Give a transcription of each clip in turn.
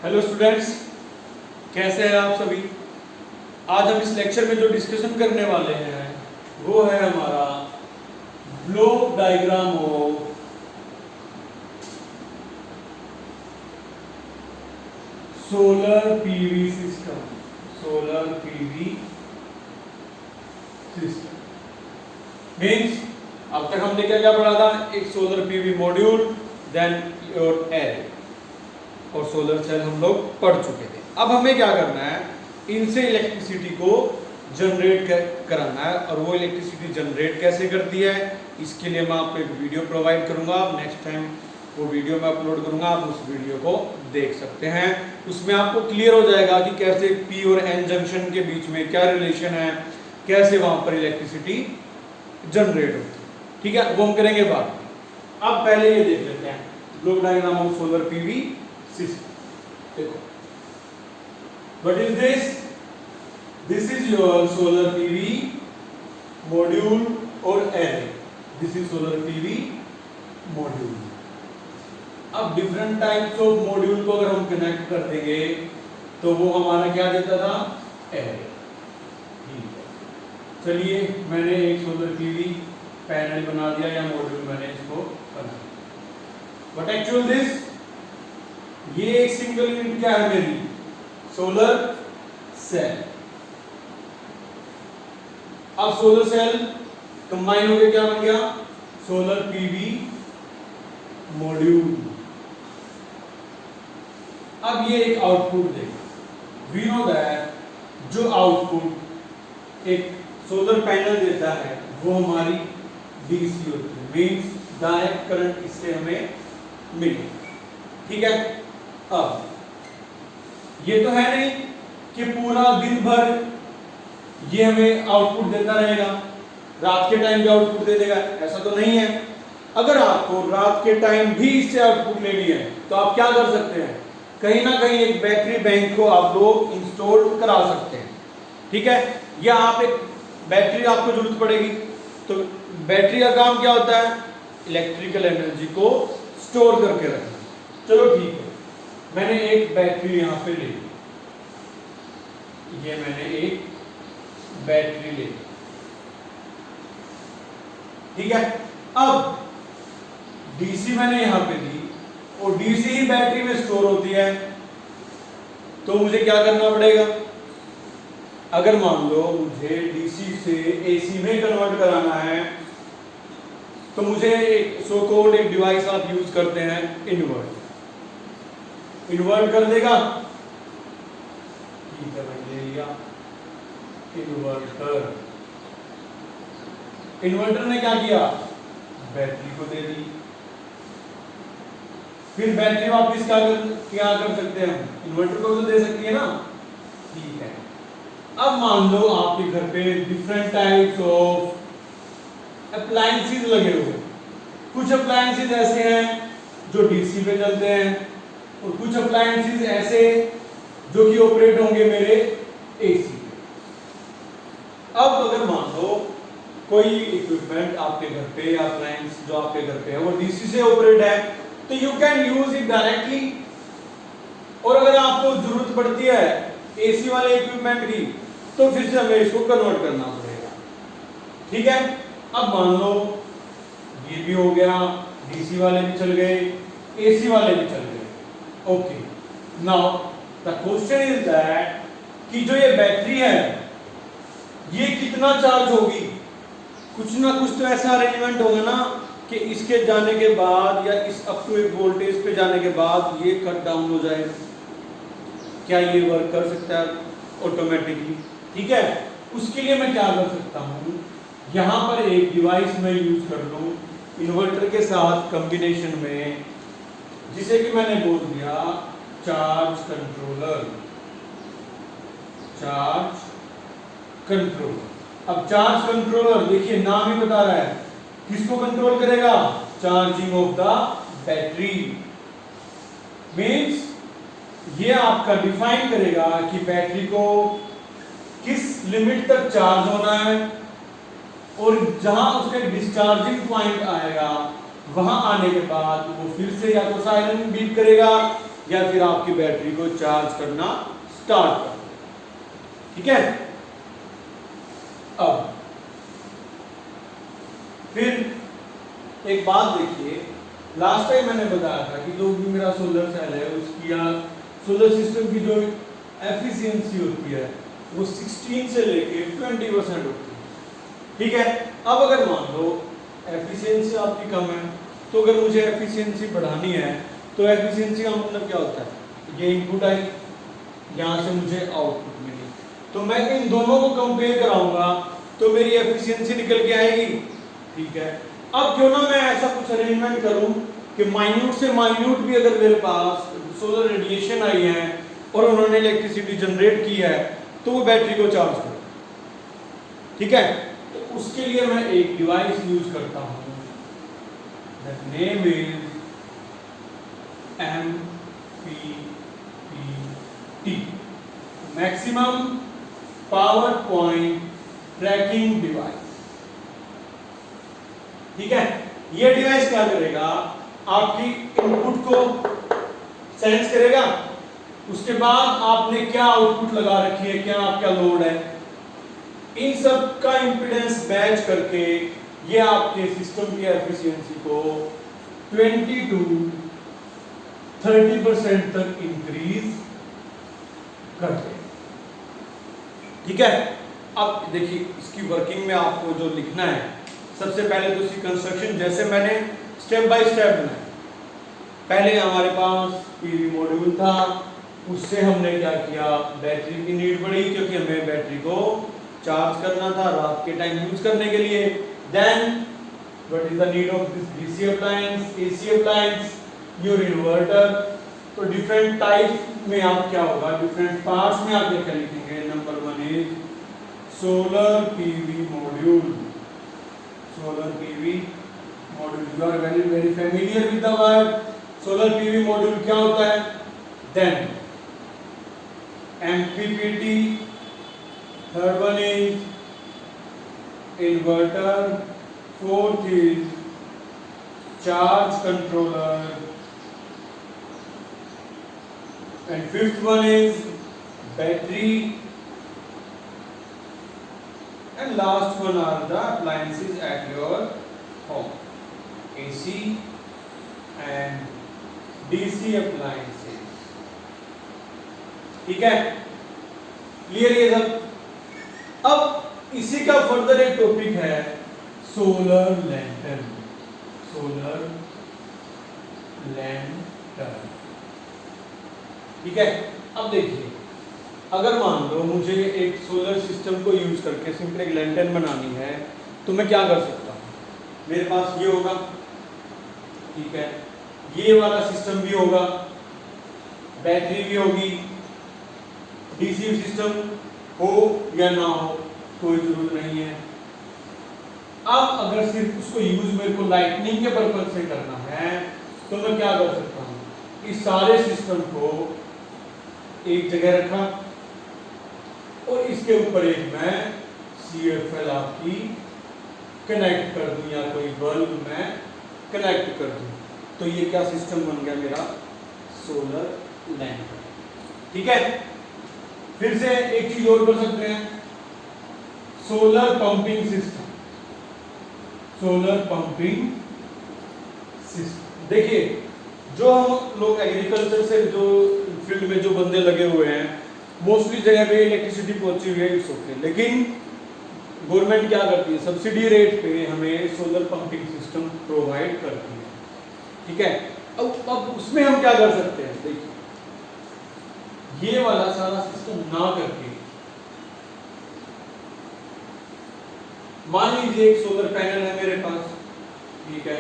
Hello students, कैसे हैं आप सभी। आज हम इस लेक्चर में जो डिस्कशन करने वाले हैं वो है हमारा block diagram of solar PV system. Solar PV system means अब तक हमने क्या क्या पढ़ा था। एक solar PV module, then your array और सोलर सेल हम लोग पढ़ चुके थे। अब हमें क्या करना है, इनसे इलेक्ट्रिसिटी को जनरेट कराना है। और वो इलेक्ट्रिसिटी जनरेट कैसे करती है, इसके लिए मैं आपको एक वीडियो प्रोवाइड करूंगा। नेक्स्ट टाइम वो वीडियो मैं अपलोड करूंगा, आप उस वीडियो को देख सकते हैं। उसमें आपको क्लियर हो जाएगा कि कैसे पी और एन जंक्शन के बीच में क्या रिलेशन है, कैसे वहां पर इलेक्ट्रिसिटी जनरेट होती है। ठीक है, वो हम करेंगे बाद में। अब पहले ये देख लेते हैं block diagram of solar PV system. देखो, what is this? This is your solar PV module or array. This is solar PV module. अब डिफरेंट टाइप्स ऑफ मॉड्यूल को अगर हम कनेक्ट कर देंगे तो वो हमारा क्या देता था, एरे। चलिए, मैंने एक सोलर पीवी पैनल बना दिया या मॉड्यूल मैंने इसको बना दिया। बट एक्चुअल दिस, ये एक सिंगल यूनिट क्या है मेरी, सोलर सेल। अब सोलर सेल कंबाइन हो गया, क्या बन गया, सोलर पीवी मॉड्यूल। अब ये एक आउटपुट देगा। वी नो दैट जो आउटपुट एक सोलर पैनल देता है वो हमारी डीसी होती है, मींस डायरेक्ट करंट इससे हमें मिले। ठीक है, अब ये तो है नहीं कि पूरा दिन भर ये हमें आउटपुट देता रहेगा, रात के टाइम भी आउटपुट दे देगा, ऐसा तो नहीं है। अगर आपको रात के टाइम भी इससे आउटपुट लेनी है तो आप क्या कर सकते हैं, कहीं ना कहीं एक बैटरी बैंक को आप लोग इंस्टॉल करा सकते हैं। ठीक है, या आप एक बैटरी आपको जरूरत पड़ेगी तो बैटरी का काम क्या होता है, इलेक्ट्रिकल एनर्जी को स्टोर करके रखना। चलो ठीक है, मैंने एक बैटरी यहां पे ले ली, ये मैंने एक बैटरी ले ली। ठीक है, अब डीसी मैंने यहां पे दी और डीसी ही बैटरी में स्टोर होती है, तो मुझे क्या करना पड़ेगा, अगर मान लो मुझे डीसी से एसी में कन्वर्ट कराना है तो मुझे सो कॉल्ड एक डिवाइस आप यूज करते हैं, इन्वर्ट कर देगा। ठीक है, मैंने ले लिया इन्वर्टर। इन्वर्टर ने क्या किया, बैटरी को दे दी। फिर बैटरी वापस क्या कर सकते हैं हम, इन्वर्टर को तो दे सकती है ना। ठीक है, अब मान लो आपके घर पे डिफरेंट टाइप्स ऑफ अप्लायंसेस लगे हुए। कुछ अप्लायंसेस ऐसे हैं जो डीसी पे चलते हैं और कुछ अप्लायंसेस ऐसे जो कि ऑपरेट होंगे मेरे एसी पे। अब अगर मान लो कोई इक्विपमेंट आपके घर पे या अप्लायंस जो आपके घर पे है वो डीसी से ऑपरेट है तो you can use it directly. और अगर आपको जरूरत पड़ती है एसी वाले इक्विपमेंट की तो फिर से हमें इसको कन्वर्ट करना पड़ेगा। ठीक है, अब मान लो ये भी हो गया, डीसी वाले भी चल गए, एसी वाले भी चल गए। Okay, now the question is that कि जो ये बैटरी है ये कितना चार्ज होगी। कुछ ना कुछ तो ऐसा अरेंजमेंट होगा ना कि इसके जाने के बाद या इस अप टू एक वोल्टेज पे जाने के बाद ये कट डाउन हो जाए। क्या ये वर्क कर सकता है ऑटोमेटिकली? ठीक है, उसके लिए मैं क्या कर सकता हूँ, यहाँ पर एक डिवाइस में यूज कर लूँ इन्वर्टर के साथ कॉम्बिनेशन में, जिसे कि मैंने बोल दिया चार्ज कंट्रोलर। Charge controller. अब चार्ज कंट्रोलर देखिए नाम ही बता रहा है, किसको कंट्रोल करेगा, charging of the battery. Means ये आपका डिफाइन करेगा कि बैटरी को किस लिमिट तक चार्ज होना है और जहां उसका डिस्चार्जिंग पॉइंट आएगा वहां आने के बाद वो फिर से या तो साइलेंट बीप करेगा या फिर आपकी बैटरी को चार्ज करना स्टार्ट कर दे। ठीक है। अब फिर एक बात देखिए, लास्ट टाइम मैंने बताया था कि जो भी मेरा सोलर सेल है उसकी या सोलर सिस्टम की जो एफिशिएंसी होती है वो 16 से लेके 20% होती है। ठीक है। अब अगर मान लो एफिशिएंसी आपकी कम है, तो अगर मुझे एफिशिएंसी बढ़ानी है तो एफिशिएंसी का मतलब क्या होता है, ये इनपुट आई, यहाँ से मुझे आउटपुट मिली, तो मैं इन दोनों को कंपेयर कराऊंगा तो मेरी एफिशिएंसी निकल के आएगी। ठीक है। अब क्यों ना मैं ऐसा कुछ अरेंजमेंट करूं कि माइन्यूट से माइन्यूट भी अगर मेरे पास सोलर रेडिएशन आई है और उन्होंने इलेक्ट्रिसिटी जनरेट की है तो वो बैटरी को चार्ज करे। ठीक है। तो उसके लिए मैं एक डिवाइस यूज करता हूं, that name is MPPT, maximum power point tracking device. ठीक है। ये डिवाइस क्या करेगा, आपकी इनपुट को सेंस करेगा, उसके बाद आपने क्या आउटपुट लगा रखी है, क्या आपका लोड है, इन सब का इंपीडेंस मैच करके ये आपके सिस्टम की एफिशिएंसी को 20 to 30% तक इंक्रीज कर दे। ठीक है। अब देखिए इसकी वर्किंग में आपको जो लिखना है, सबसे पहले तो इसकी कंस्ट्रक्शन जैसे मैंने स्टेप बाय स्टेप बनाया। पहले हमारे पास पीवी मॉड्यूल था, उससे हमने क्या किया, बैटरी की नीड पड़ी क्योंकि हमें बैटरी को चार्ज करना था रात के टाइम यूज करने के लिए। Then what is the need of this DC appliance, AC appliance, your inverter. तो डिफरेंट टाइप में आप क्या होगा, डिफरेंट पार्ट्स में आप क्या लिखेंगे। Number 1 is solar PV module, solar PV module, you are very familiar with the word solar PV module क्या होता है। then MPPT, third one is inverter, fourth is charge controller, and fifth one is battery, and last one are the appliances at your home, AC and DC appliances। ठीक है, clear ये सब। अब इसी का फर्दर एक टॉपिक है solar lantern, solar lantern. ठीक है। अब देखिए, अगर मान लो मुझे एक सोलर सिस्टम को यूज करके सिंपल एक लैंटर्न बनानी है तो मैं क्या कर सकता हूँ। मेरे पास ये होगा, ठीक है, ये वाला सिस्टम भी होगा, बैटरी भी होगी, डीसी सिस्टम हो या ना हो कोई जरूरत नहीं है। अब अगर सिर्फ उसको यूज मेरे को लाइटनिंग के पर्पज से करना है तो मैं क्या कर सकता हूँ, इस सारे सिस्टम को एक जगह रखा और इसके ऊपर एक मैं CFL आपकी कनेक्ट कर दूं या कोई बल्ब मैं कनेक्ट कर दूं, तो ये क्या सिस्टम बन गया मेरा, सोलर लैंटर्न। ठीक है। फिर से एक चीज और कर सकते हैं, solar pumping system, solar pumping system. देखिए, जो हम लोग एग्रीकल्चर से जो फील्ड में जो बंदे लगे हुए हैं, मोस्टली जगह पे इलेक्ट्रिसिटी पहुंची हुई है, इट्स ओके, लेकिन गवर्नमेंट क्या करती है, सब्सिडी रेट पे हमें सोलर पंपिंग सिस्टम प्रोवाइड करती है। ठीक है। अब उसमें हम क्या कर सकते हैं, देखिए, ये वाला सारा सिस्टम ना करके मान लीजिए एक सोलर पैनल है मेरे पास। ठीक है।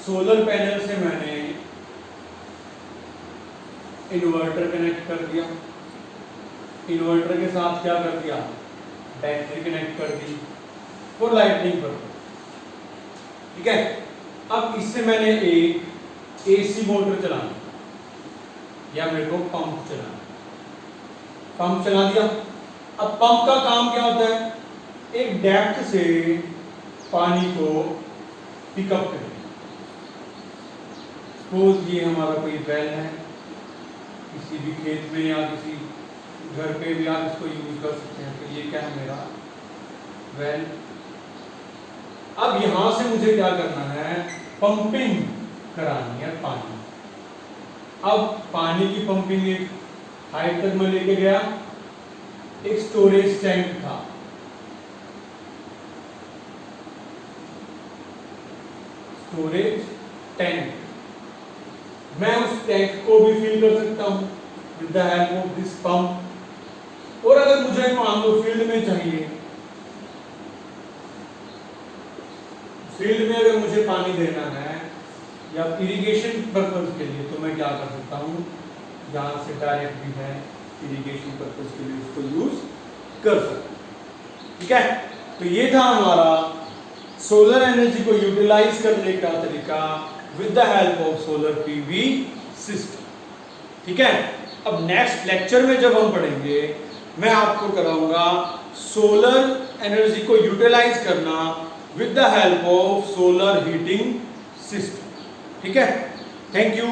सोलर पैनल से मैंने इन्वर्टर कनेक्ट कर दिया, इन्वर्टर के साथ क्या कर दिया, बैटरी कनेक्ट कर दी और लाइटनिंग पर। ठीक है। अब इससे मैंने एक एसी मोटर चलाना या मेरे को पंप चलाना, पंप चला दिया। अब पंप का काम क्या होता है, एक डेप्थ से पानी को पिकअप करें। सपोज ये हमारा कोई वेल है, किसी भी खेत में या किसी घर पे भी आप इसको यूज कर सकते हैं। तो ये क्या है मेरा वेल। अब यहां से मुझे क्या करना है, पंपिंग करानी है पानी। अब पानी की पंपिंग एक हाइट तक मैं लेके गया, एक स्टोरेज टैंक था, स्टोरेज टैंक, मैं उस टैंक को भी फिल कर सकता हूं with the help of this pump. और अगर मुझे मान लो फील्ड में चाहिए, फील्ड में अगर मुझे पानी देना है या इरिगेशन पर्पज के लिए, तो मैं क्या कर सकता हूँ, यहाँ से डायरेक्ट भी है इरिगेशन पर्पज के लिए इसको यूज कर सकते हैं। ठीक है, तो ये था हमारा सोलर एनर्जी को यूटिलाइज करने का तरीका with the help of solar PV system. ठीक है, अब नेक्स्ट लेक्चर में जब हम पढ़ेंगे, मैं आपको कराऊंगा सोलर एनर्जी को यूटिलाइज करना with the help of solar heating system। ठीक है, थैंक यू।